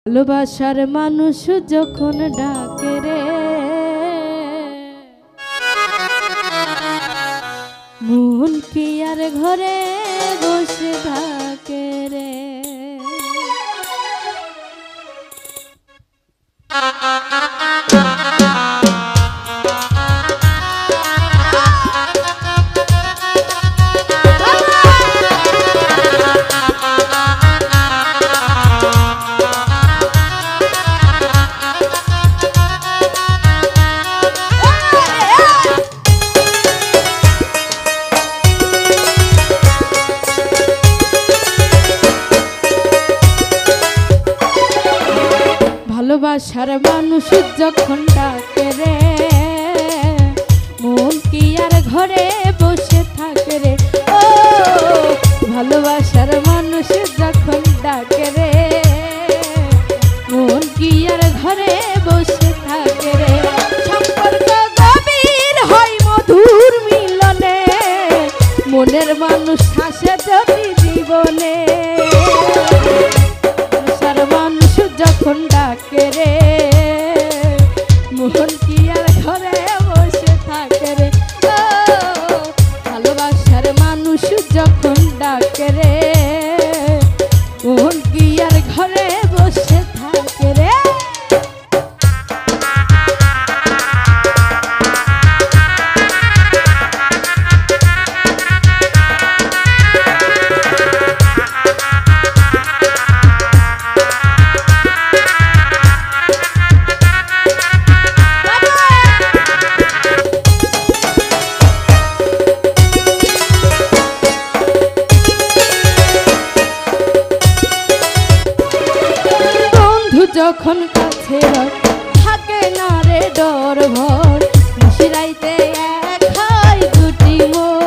ভালোবাসার মানুষ যখন ডাকে রে মন কি আর ঘরে বসে থাকে রে। ভালোবাসার মানুষ যখন ডাকে রে মন কি আর ঘরে বসে থাকে রে। ও ভালোবাসার মানুষ যখন ডাকে রে মন কি আর ঘরে বসে থাকে রে। সম্পর্ক গভীর হয় মধুর মিলনে মনের মানুষ হাসে যদি জীবনে। যখন ডাকে রে মন কি আর ঘরে বসে থাকে রে। ও ভালোবাসার মানুষ যখন ডাকে রে মন কি আর ঘরে বসে থাকে রে। যখন কাছে থাকে না রে ডর ভয় নিশিরাইতে এক হয় দুটি মন।